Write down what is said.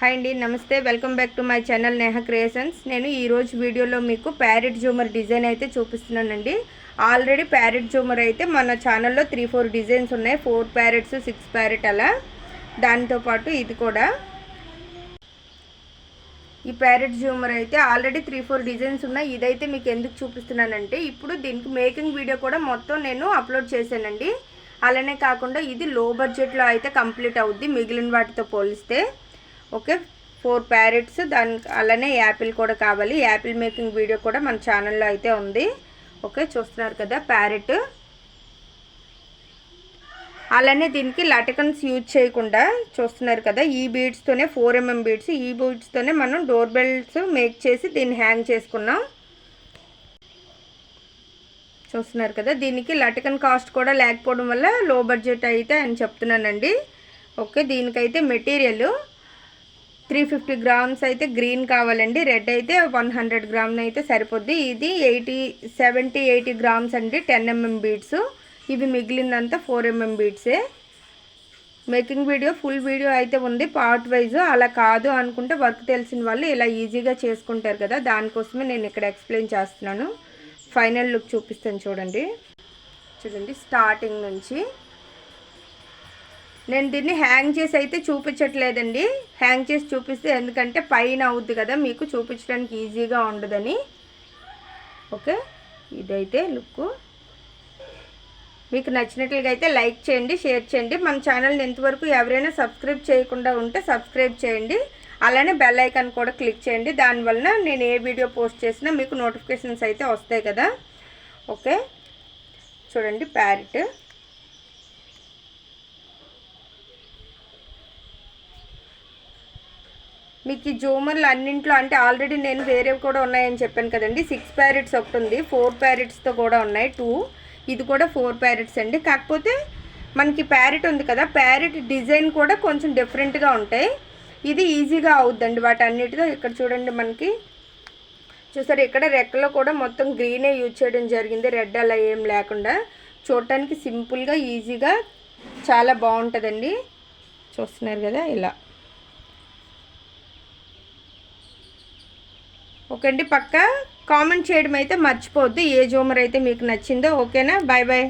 Hi అండి, నమస్తే. Welcome back to my channel Neha creations. నేను ఈరోజు వీడియోలో మీకు ప్యారెట్ జూమర్ డిజైన్ అయితే చూపిస్తున్నానండి. ఆల్రెడీ ప్యారెట్ జూమర్ అయితే మన ఛానల్లో 3-4 డిజైన్స్ ఉన్నాయి. 4 ప్యారెట్స్, 6 ప్యారెట్ అలా. దాంతోపాటు ఇది కూడా ఈ ప్యారెట్ జూమర్ అయితే ఆల్రెడీ 3-4 డిజైన్స్ ఉన్నాయి. ఇదైతే మీకు ఎందుకు చూపిస్తున్నానంటే ఇప్పుడు దీనికి మేకింగ్ వీడియో కూడా మొత్తం నేను అప్లోడ్ చేశానండి. అలానే కాకుండా ఇది లో బడ్జెట్లో అయితే కంప్లీట్ అవుద్ది మిగిలిన వాటితో పోలిస్తే. ఓకే, 4 ప్యారెట్స్, దానికి అలానే యాపిల్ కూడా కావాలి. యాపిల్ మేకింగ్ వీడియో కూడా మన ఛానల్లో అయితే ఉంది. ఓకే, చూస్తున్నారు కదా ప్యారెట్. అలానే దీనికి లటకన్స్ యూజ్ చేయకుండా చూస్తున్నారు కదా, ఈ బీడ్స్తోనే 4mm బీడ్స్, ఈ బీడ్స్తోనే మనం డోర్ బెల్స్ మేక్ చేసి దీన్ని హ్యాంగ్ చేసుకున్నాం. చూస్తున్నారు కదా, దీనికి లటకన్ కాస్ట్ కూడా లేకపోవడం వల్ల లో బడ్జెట్ అయితే అని చెప్తున్నానండి. ఓకే, దీనికైతే మెటీరియల్ 350 గ్రామ్స్ అయితే గ్రీన్ కావాలండి. రెడ్ అయితే 100 గ్రామ్స్ అయితే సరిపోద్ది. ఇది 70-80 గ్రామ్స్ అండి 10mm బీడ్స్. ఇవి మిగిలిందంతా 4mm బీడ్సే. మేకింగ్ వీడియో ఫుల్ వీడియో అయితే ఉంది పార్ట్ వైజ్. అలా కాదు అనుకుంటే వర్క్ తెలిసిన వాళ్ళు ఇలా ఈజీగా చేసుకుంటారు కదా, దానికోసమే నేను ఇక్కడ ఎక్స్ప్లెయిన్ చేస్తున్నాను. ఫైనల్ లుక్ చూపిస్తాను చూడండి. స్టార్టింగ్ నుంచి నేను దీన్ని హ్యాంగ్ చేసి అయితే చూపించట్లేదండి. హ్యాంగ్ చేసి చూపిస్తే ఎందుకంటే పైన అవుద్ది కదా, మీకు చూపించడానికి ఈజీగా ఉండదని. ఓకే, ఇదైతే లుక్. మీకు నచ్చినట్లుగా అయితే లైక్ చేయండి, షేర్ చేయండి. మన ఛానల్ని ఇంతవరకు ఎవరైనా సబ్స్క్రైబ్ చేయకుండా ఉంటే సబ్స్క్రైబ్ చేయండి. అలానే బెల్ ఐకాన్ కూడా క్లిక్ చేయండి. దానివల్ల నేను ఏ వీడియో పోస్ట్ చేసినా మీకు నోటిఫికేషన్స్ అయితే వస్తాయి కదా. ఓకే, చూడండి ప్యారెట్. మీకు ఈ జూమర్లు అన్నింట్లో అంటే ఆల్రెడీ నేను వేరేవి కూడా ఉన్నాయని చెప్పాను కదండి. 6 ప్యారెట్స్ ఒకటి ఉంది, 4 ప్యారెట్స్తో కూడా ఉన్నాయి 2. ఇది కూడా 4 ప్యారెట్స్ అండి. కాకపోతే మనకి ప్యారెట్ ఉంది కదా, ప్యారెట్ డిజైన్ కూడా కొంచెం డిఫరెంట్గా ఉంటాయి. ఇది ఈజీగా అవుద్దండి వాటన్నిటితో. ఇక్కడ చూడండి, మనకి చూసారు ఇక్కడ రెక్కలో కూడా మొత్తం గ్రీనే యూజ్ చేయడం జరిగింది, రెడ్ అలా ఏం లేకుండా. చూడటానికి సింపుల్గా ఈజీగా చాలా బాగుంటుందండి. చూస్తున్నారు కదా ఇలా. ఓకే అండి, పక్కా కామెంట్ చేయడం అయితే మర్చిపోవద్దు ఏ జూమర్ అయితే మీకు నచ్చిందో. ఓకేనా, బాయ్ బాయ్.